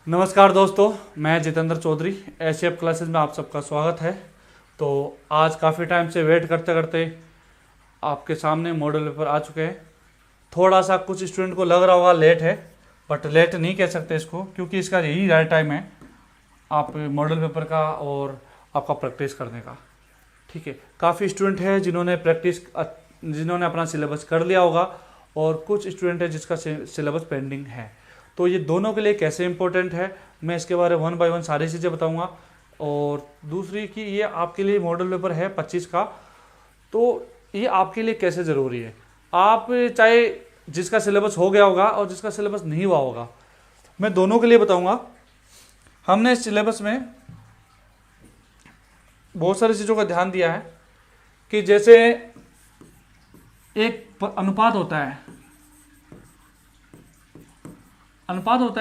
नमस्कार दोस्तों, मैं जितेंद्र चौधरी एचएफ क्लासेस में आप सबका स्वागत है। तो आज काफ़ी टाइम से वेट करते करते आपके सामने मॉडल पेपर आ चुके हैं। थोड़ा सा कुछ स्टूडेंट को लग रहा होगा लेट है, बट लेट नहीं कह सकते इसको, क्योंकि इसका यही राइट टाइम है आप मॉडल पेपर का और आपका प्रैक्टिस करने का। ठीक है, काफ़ी स्टूडेंट है जिन्होंने अपना सिलेबस कर लिया होगा और कुछ स्टूडेंट है जिसका सिलेबस पेंडिंग है। तो ये दोनों के लिए कैसे इंपॉर्टेंट है, मैं इसके बारे में 1 बाय 1 सारी चीज़ें बताऊंगा। और दूसरी कि ये आपके लिए मॉडल पेपर है 25 का, तो ये आपके लिए कैसे ज़रूरी है। आप चाहे जिसका सिलेबस हो गया होगा और जिसका सिलेबस नहीं हुआ होगा, मैं दोनों के लिए बताऊंगा। हमने इस सिलेबस में बहुत सारी चीज़ों का ध्यान दिया है कि जैसे एक अनुपात होता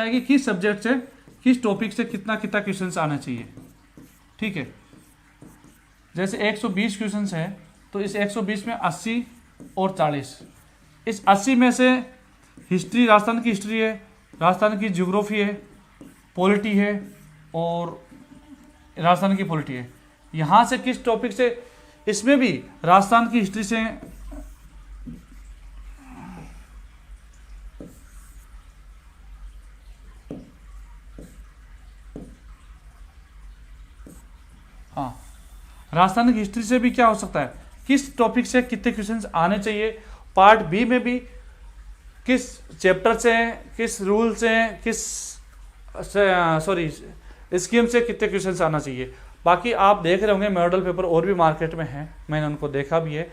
है कि किस सब्जेक्ट से किस टॉपिक से कितना कितना क्वेश्चंस आना चाहिए। ठीक है, जैसे 120 क्वेश्चंस हैं तो इस 120 में 80 और 40, इस 80 में से हिस्ट्री, राजस्थान की हिस्ट्री है, राजस्थान की ज्योग्राफी है, पॉलिटी है और राजस्थान की पॉलिटी है। यहाँ से किस टॉपिक से, इसमें भी राजस्थान की हिस्ट्री से राजस्थान की हिस्ट्री से भी क्या हो सकता है, किस टॉपिक से कितने क्वेश्चंस आने चाहिए। पार्ट बी में भी किस चैप्टर से, किस रूल से, स्कीम से कितने क्वेश्चंस आना चाहिए। बाकी आप देख रहे होंगे मॉडल पेपर और भी मार्केट में हैं, मैंने उनको देखा भी है,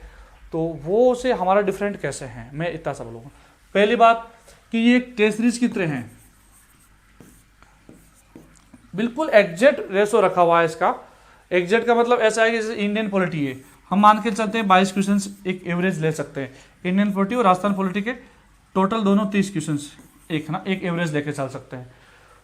तो वो से हमारा डिफरेंट कैसे हैं, मैं इतना सा बोलूँगा। पहली बात कि ये टेस्ट सीरीज की तरह हैं, बिल्कुल एग्जैक्ट रेशो रखा हुआ है इसका। एग्जैक्ट का मतलब ऐसा है कि जैसे इंडियन पॉलिटी है, हम मान के चलते हैं 22 क्वेश्चंस एक एवरेज ले सकते हैं। इंडियन पॉलिटी और राजस्थान पॉलिटी के टोटल दोनों 30 क्वेश्चंस एक एवरेज लेके चल सकते हैं।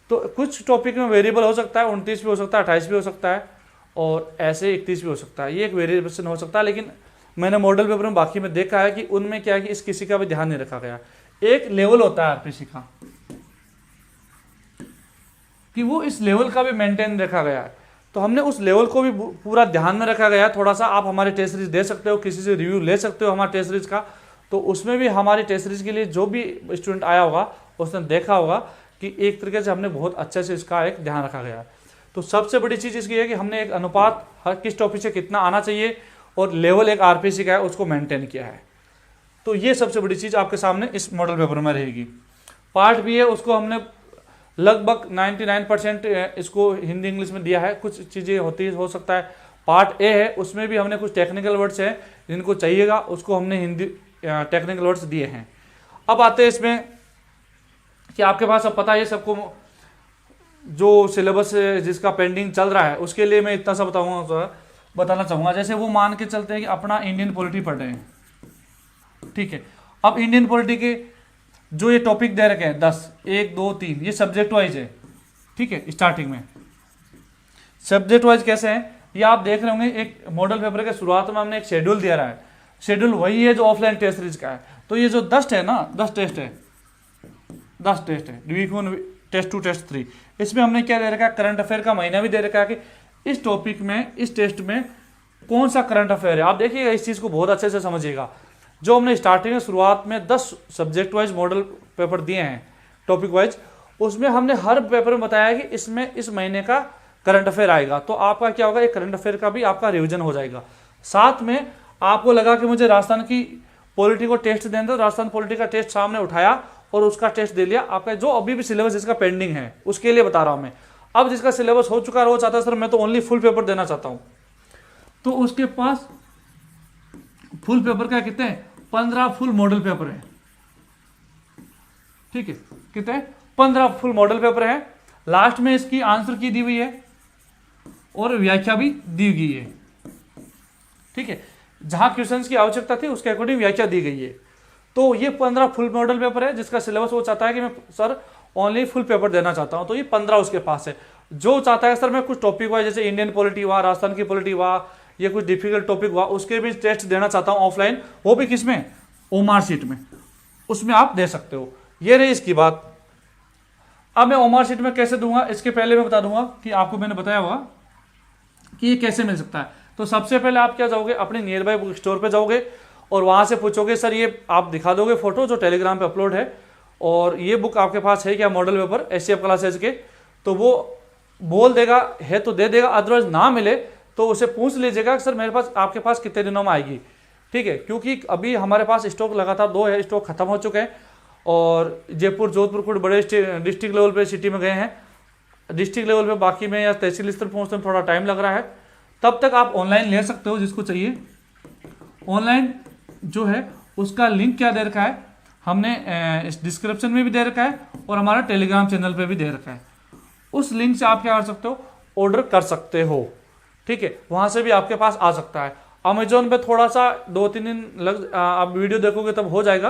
तो कुछ टॉपिक में वेरिएबल हो सकता है, 29 भी हो सकता है, 28 भी हो सकता है और ऐसे 31 भी हो सकता है। ये एक वेरिएशन हो सकता है, लेकिन मैंने मॉडल पेपर में बाकी में देखा है कि उनमें क्या है कि इस किसी का भी ध्यान नहीं रखा गया। एक लेवल होता है आरपीसी का कि वो इस लेवल का भी मेंटेन रखा गया है, तो हमने उस लेवल को भी पूरा ध्यान में रखा गया है। थोड़ा सा आप हमारे टेस्ट सीरीज दे सकते हो, किसी से रिव्यू ले सकते हो हमारे टेस्ट सीरीज का, तो उसमें भी हमारी टेस्ट सीरीज के लिए जो भी स्टूडेंट आया होगा उसने देखा होगा कि एक तरीके से हमने बहुत अच्छे से इसका एक ध्यान रखा गया है। तो सबसे बड़ी चीज़ इसकी है कि हमने एक अनुपात हर किस टॉपिक से कितना आना चाहिए और लेवल एक आरपीसी का है उसको मेंटेन किया है। तो ये सबसे बड़ी चीज़ आपके सामने इस मॉडल पेपर में रहेगी। पार्ट भी है, उसको हमने लगभग 99% इसको हिंदी इंग्लिश में दिया है। कुछ चीज़ें हो सकता है। पार्ट ए है, उसमें भी हमने कुछ टेक्निकल वर्ड्स हैं जिनको चाहिएगा, उसको हमने हिंदी टेक्निकल वर्ड्स दिए हैं। अब आते हैं इसमें कि आपके पास अब पता है सबको जो सिलेबस जिसका पेंडिंग चल रहा है, उसके लिए मैं इतना सा बताना चाहूँगा। जैसे वो मान के चलते हैं कि अपना इंडियन पॉलिटी पढ़ रहे हैं, ठीक है। अब इंडियन पॉलिटी के जो ये टॉपिक दे रखे हैं 10, 1, 2, 3, ये सब्जेक्ट वाइज है, ठीक है। स्टार्टिंग में सब्जेक्ट वाइज कैसे है ये आप देख रहे होंगे। एक मॉडल पेपर के शुरुआत में हमने एक शेड्यूल दिया रहा है, शेड्यूल वही है जो ऑफलाइन टेस्ट सीरीज का है। तो ये जो 10 है ना, 10 टेस्ट है, वीक 1, टेस्ट 2, टेस्ट 3, इसमें हमने क्या दे रखा है, करंट अफेयर का महीना भी दे रखा है कि इस टॉपिक में, इस टेस्ट में कौन सा करंट अफेयर है। आप देखिएगा, इस चीज़ को बहुत अच्छे से समझिएगा। जो हमने स्टार्टिंग में शुरुआत में 10 सब्जेक्ट वाइज मॉडल पेपर दिए हैं टॉपिक वाइज, उसमें हमने हर पेपर में बताया कि इसमें इस महीने का करंट अफेयर आएगा। तो आपका क्या होगा, एक करंट अफेयर का भी आपका रिवीजन हो जाएगा। साथ में आपको लगा कि मुझे राजस्थान की पॉलिटी को टेस्ट देना, तो राजस्थान पॉलिटी का टेस्ट सामने उठाया और उसका टेस्ट दे लिया। आपका जो अभी भी सिलेबस जिसका पेंडिंग है उसके लिए बता रहा हूं मैं। अब जिसका सिलेबस हो चुका है वो चाहता है सर मैं तो ओनली फुल पेपर देना चाहता हूं, तो उसके पास फुल पेपर का कितने 15 फुल मॉडल पेपर है, ठीक है। कितने 15 फुल मॉडल पेपर है। लास्ट में इसकी आंसर की दी हुई है और व्याख्या भी दी गई है, ठीक है। जहां क्वेश्चंस की आवश्यकता थी उसके अकॉर्डिंग व्याख्या दी गई है। तो ये 15 फुल मॉडल पेपर है जिसका सिलेबस वो चाहता है कि मैं सर ओनली फुल पेपर देना चाहता हूं, तो ये 15 उसके पास है। जो चाहता है सर मैं कुछ टॉपिक हुआ जैसे इंडियन पॉलिटी हुआ, राजस्थान की पॉलिटी हुआ, ये कुछ डिफिकल्ट टॉपिक हुआ, उसके भी टेस्ट देना चाहता हूं ऑफलाइन, वो भी किसमें, ओमार शीट में, उसमें आप दे सकते हो। ये रही इसकी बात। अब मैं ओमार शीट में कैसे दूंगा, इसके पहले मैं बता दूंगा कि आपको मैंने बताया हुआ कि ये कैसे मिल सकता है। तो सबसे पहले आप क्या जाओगे, अपने नियर बाय बुक स्टोर पे जाओगे और वहां से पूछोगे सर ये आप दिखा दोगे फोटो जो टेलीग्राम पे अपलोड है, और ये बुक आपके पास है क्या मॉडल पेपर एचसीएफ क्लासेज के, तो वो बोल देगा है तो दे देगा, अदरवाइज ना मिले तो उसे पूछ लीजिएगा कि सर मेरे पास आपके पास कितने दिनों में आएगी। ठीक है, क्योंकि अभी हमारे पास स्टॉक लगातार 2 है, स्टॉक खत्म हो चुके हैं और जयपुर जोधपुर कुछ बड़े डिस्ट्रिक्ट लेवल पे सिटी में गए हैं, डिस्ट्रिक्ट लेवल पे बाकी में या तहसील स्तर पहुंचने में थोड़ा टाइम लग रहा है। तब तक आप ऑनलाइन ले सकते हो जिसको चाहिए। ऑनलाइन जो है उसका लिंक क्या दे रखा है हमने, इस डिस्क्रिप्शन में भी दे रखा है और हमारा टेलीग्राम चैनल पे भी दे रखा है। उस लिंक से आप क्या कर सकते हो, ऑर्डर कर सकते हो। ठीक है, वहां से भी आपके पास आ सकता है। अमेजोन पे थोड़ा सा 2-3 दिन आप वीडियो देखोगे तब हो जाएगा,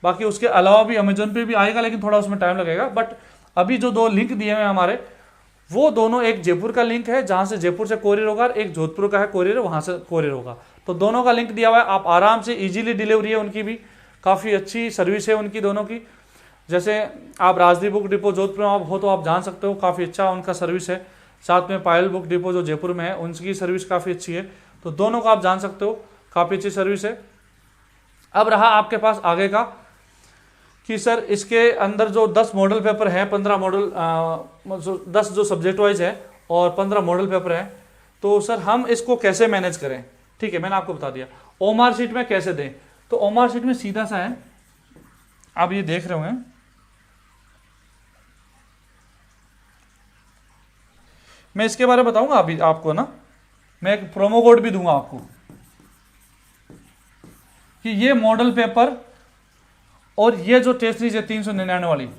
बाकी उसके अलावा भी अमेजोन पे भी आएगा, लेकिन थोड़ा उसमें टाइम लगेगा। बट अभी जो 2 लिंक दिए हुए हैं हमारे, वो दोनों, एक जयपुर का लिंक है जहां से जयपुर से कोरियर होगा, एक जोधपुर का है कोरियर, वहां से कोरियर होगा। तो दोनों का लिंक दिया हुआ है, आप आराम से इजीली डिलीवरी है उनकी भी, काफ़ी अच्छी सर्विस है उनकी दोनों की। जैसे आप राजदीप बुक डिपो जोधपुर में आप हो तो आप जान सकते हो, काफ़ी अच्छा उनका सर्विस है। साथ में पायल बुक डिपो जो जयपुर में है उनकी सर्विस काफ़ी अच्छी है, तो दोनों का आप जान सकते हो, काफ़ी अच्छी सर्विस है। अब रहा आपके पास आगे का कि सर इसके अंदर जो 10 मॉडल पेपर हैं, 15 मॉडल 10 जो सब्जेक्ट वाइज है और 15 मॉडल पेपर हैं, तो सर हम इसको कैसे मैनेज करें। ठीक है, मैंने आपको बता दिया ओमार शीट में कैसे दें। तो ओमार शीट में सीधा सा है, आप ये देख रहे होंगे, मैं इसके बारे में बताऊंगा अभी आपको ना, मैं एक प्रोमो कोड भी दूंगा आपको कि ये मॉडल पेपर और ये जो टेस्ट सीरीज है 399 वाली,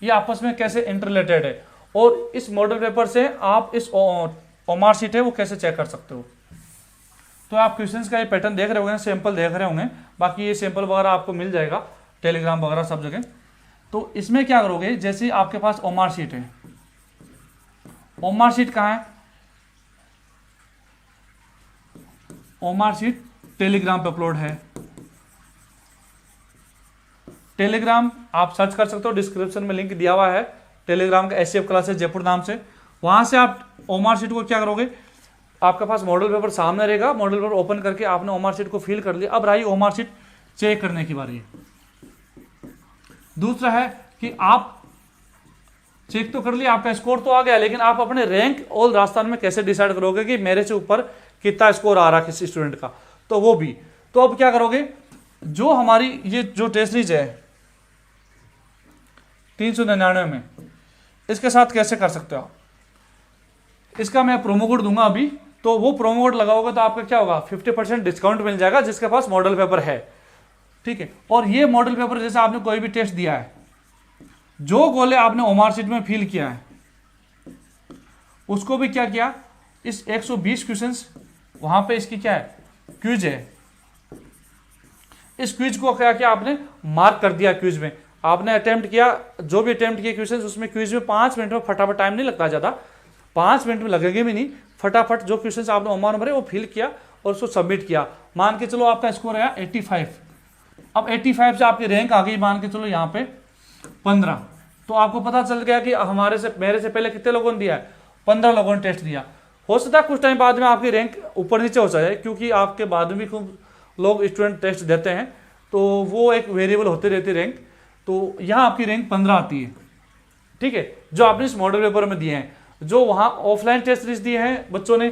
ये आपस में कैसे इंटररिलेटेड है, और इस मॉडल पेपर से आप इस ओमार शीट है वो कैसे चेक कर सकते हो। तो आप क्वेश्चंस का ये पैटर्न देख रहे होंगे, सैंपल देख रहे होंगे, बाकी ये सैंपल वगैरह आपको मिल जाएगा टेलीग्राम वगैरह सब जगह। तो इसमें क्या करोगे, जैसे आपके पास ओमार शीट है, ओमार शीट कहाँ है, ओमार शीट टेलीग्राम पे अपलोड है। टेलीग्राम आप सर्च कर सकते हो, डिस्क्रिप्शन में लिंक दिया हुआ है टेलीग्राम का, एचसीएफ क्लासेस जयपुर नाम से। वहां से आप ओमार शीट को क्या करोगे, आपके पास मॉडल पेपर सामने रहेगा, मॉडल पेपर ओपन करके आपने ओमार शीट को फिल कर लिया। अब रही ओमार शीट चेक करने की बारी है। दूसरा है कि आप चेक तो कर लिया, आपका स्कोर तो आ गया, लेकिन आप अपने रैंक ऑल राजस्थान में कैसे डिसाइड करोगे कि मेरे से ऊपर कितना स्कोर आ रहा है किसी स्टूडेंट का, तो वो भी। तो अब क्या करोगे, जो हमारी ये जो टेस्ट सीरीज है 399 में, इसके साथ कैसे कर सकते हो आप, इसका मैं प्रोमो कोड दूंगा अभी, तो वो प्रोमो कोड लगाओगे तो आपका क्या होगा, 50% डिस्काउंट मिल जाएगा जिसके पास मॉडल पेपर है। ठीक है, और ये मॉडल पेपर जैसे आपने कोई भी टेस्ट दिया है, जो गोले आपने ओमार शीट में फिल किया है, उसको भी क्या किया, इस 120 क्वेश्चंस वहां पे इसकी क्या है, क्विज है, इस क्विज को क्या किया आपने, मार्क कर दिया। क्विज में आपने अटेम्प्ट किया, जो भी अटेम्प्ट किए क्वेश्चन, उसमें क्विज में 5 मिनट में फटाफट, टाइम नहीं लगता ज़्यादा, 5 मिनट में लगेंगे भी नहीं, फटाफट जो क्वेश्चन आपने ओमार भरे वो फिल किया और उसको सबमिट किया। मान के चलो आपका स्कोर आया 85। अब 85 से आपकी रैंक आ गई मान के चलो यहाँ पे 15, तो आपको पता चल गया कि हमारे से, मेरे से पहले कितने लोगों ने दिया है, 15 लोगों ने टेस्ट दिया। हो सकता है कुछ टाइम बाद में आपकी रैंक ऊपर नीचे हो जाए, क्योंकि आपके बाद में भी खूब लोग स्टूडेंट टेस्ट देते हैं, तो वो एक वेरिएबल होती रहती रैंक। तो यहाँ आपकी रैंक 15 आती है। ठीक है, जो आपने इस मॉडल पेपर में दिए हैं, जो वहाँ ऑफलाइन टेस्ट सीरीज दिए हैं बच्चों ने,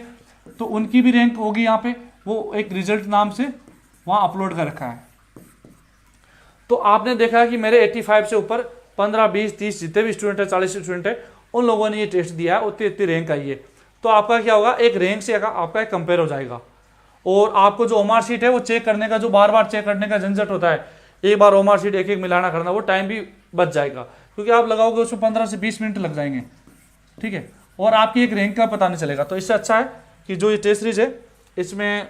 तो उनकी भी रैंक होगी यहाँ पे, वो एक रिजल्ट नाम से वहाँ अपलोड कर रखा है। तो आपने देखा कि मेरे 85 से ऊपर 15, 20, 30 जितने भी स्टूडेंट है, 40 स्टूडेंट है, उन लोगों ने ये टेस्ट दिया है, उतनी इतनी रैंक आई है। तो आपका क्या होगा, एक रैंक से आपका एक कंपेयर हो जाएगा। और आपको जो ओमार शीट है वो चेक करने का, जो बार बार चेक करने का झंझट होता है, एक बार ओमार शीट एक मिलाना करना, वो टाइम भी बच जाएगा, क्योंकि आप लगाओगे उसमें 15 से 20 मिनट लग जाएंगे। ठीक है, और आपकी एक रैंक का पता नहीं चलेगा। तो इससे अच्छा है कि जो ये टेस्ट सीरीज है, इसमें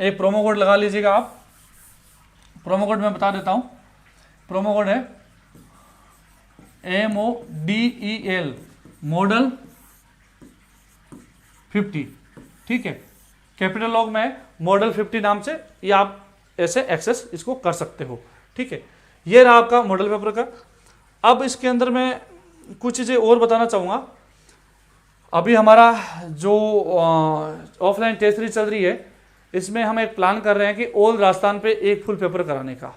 एक प्रोमो कोड लगा लीजिएगा आप। प्रोमो कोड मैं बता देता हूँ, प्रोमो कोड है MODEL, मॉडल 50। ठीक है, कैपिटल लॉग में मॉडल 50 नाम से ये आप ऐसे एक्सेस इसको कर सकते हो। ठीक है, ये रहा आपका मॉडल पेपर का। अब इसके अंदर मैं कुछ चीज़ें और बताना चाहूँगा। अभी हमारा जो ऑफलाइन टेस्ट सीरीज चल रही है, इसमें हम एक प्लान कर रहे हैं कि ऑल राजस्थान पे एक फुल पेपर कराने का।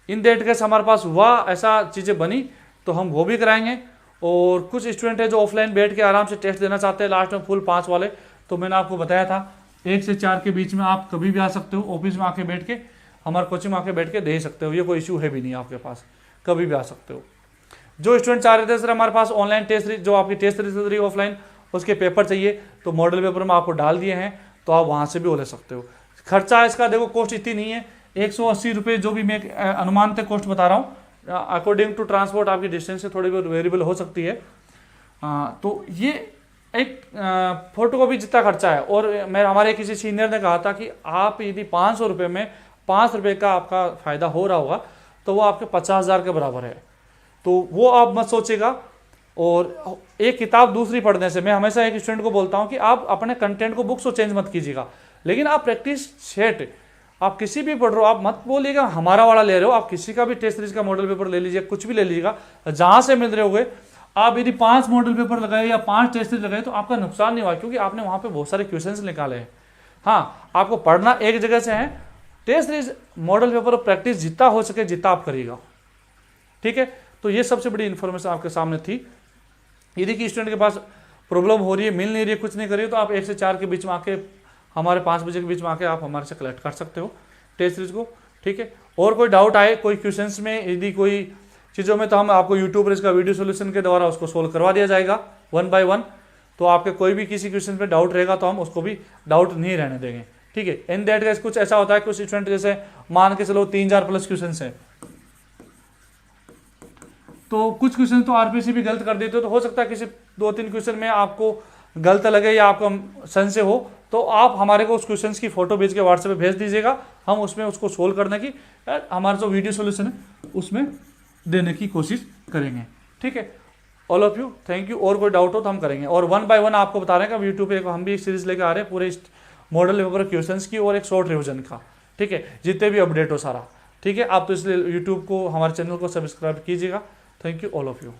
इन दैट केस हमारे पास हुआ ऐसा चीज़ें बनी तो हम वो भी कराएंगे। और कुछ स्टूडेंट है जो ऑफलाइन बैठ के आराम से टेस्ट देना चाहते हैं लास्ट में फुल 5 वाले, तो मैंने आपको बताया था 1 से 4 के बीच में आप कभी भी आ सकते हो, ऑफिस में आके बैठ के हमारे कोचिंग में आके बैठ के दे सकते हो, ये कोई इशू है भी नहीं आपके पास, कभी भी आ सकते हो। जो स्टूडेंट चाह रहे थे सर हमारे पास ऑनलाइन टेस्ट जो आपकी टेस्ट सीरीज रही ऑफलाइन उसके पेपर चाहिए, तो मॉडल पेपर में आपको डाल दिए हैं, तो आप वहाँ से भी वो ले सकते हो। खर्चा इसका देखो कॉस्ट इतनी नहीं है, 180 रुपये जो भी मैं अनुमान से कॉस्ट बता रहा हूँ, अकॉर्डिंग टू ट्रांसपोर्ट आपकी डिस्टेंस से थोड़ी बहुत वेरिएबल हो सकती है। तो ये एक फोटो कॉपी जितना खर्चा है। और मैं हमारे किसी सीनियर ने कहा था कि आप यदि 500 रुपये में 5 रुपये का आपका फ़ायदा हो रहा होगा तो वो आपके 50,000 के बराबर है, तो वो आप मत सोचेगा। और एक किताब दूसरी पढ़ने से, मैं हमेशा एक स्टूडेंट को बोलता हूँ कि आप अपने कंटेंट को बुक्स को चेंज मत कीजिएगा, लेकिन आप प्रैक्टिस सेट आप किसी भी पढ़ रहे हो, आप मत बोलिएगा हमारा वाला ले रहे हो, आप किसी का भी टेस्ट सीरीज का मॉडल पेपर ले लीजिए, कुछ भी ले लीजिएगा, जहां से मिल रहे होगे। आप यदि 5 मॉडल पेपर लगाए या 5 टेस्ट सीरीज लगाए तो आपका नुकसान नहीं हुआ, क्योंकि आपने वहां पे बहुत सारे क्वेश्चंस निकाले हैं। हाँ, आपको पढ़ना एक जगह से है, टेस्ट सीरीज मॉडल पेपर और प्रैक्टिस जितना हो सके जितना आप करिएगा, ठीक है। तो ये सबसे बड़ी इंफॉर्मेशन आपके सामने थी। यदि कि स्टूडेंट के पास प्रॉब्लम हो रही है, मिल नहीं रही है, कुछ नहीं कर रही है, तो आप 1 से 4 के बीच में आके हमारे 5 बजे के बीच में आके आप हमारे से कलेक्ट कर सकते हो टेस्ट सीरीज को, ठीक है। और कोई डाउट आए कोई क्वेश्चंस में, यदि कोई चीज़ों में, तो हम आपको यूट्यूब पर इसका वीडियो सोल्यूशन के द्वारा उसको सोल्व करवा दिया जाएगा 1 बाय 1। तो आपके कोई भी किसी क्वेश्चन पे डाउट रहेगा तो हम उसको भी डाउट नहीं रहने देंगे, ठीक है। इन दैट केस कुछ ऐसा होता है, कुछ स्टूडेंट जैसे मान के चलो 3000 प्लस क्वेश्चन है, तो कुछ क्वेश्चन तो आरपीसी भी गलत कर देते हो, तो हो सकता है किसी 2-3 क्वेश्चन में आपको गलत लगे या आपको संशय हो, तो आप हमारे को उस क्वेश्चन की फोटो भेज के व्हाट्सएप पे भेज दीजिएगा, हम उसमें उसको सोल्व करने की हमारा जो वीडियो सोल्यूशन है उसमें देने की कोशिश करेंगे, ठीक है। All of you thank you. और कोई डाउट हो तो हम करेंगे। और 1 बाय 1 आपको बता रहे हैं कि यूट्यूब पे हम भी एक सीरीज लेकर आ रहे हैं पूरे मॉडल पेपर क्वेश्चंस की और एक शॉर्ट रिविजन का, ठीक है, जितने भी अपडेट हो सारा, ठीक है। आप तो इसलिए यूट्यूब को हमारे चैनल को सब्सक्राइब कीजिएगा। Thank you all of you.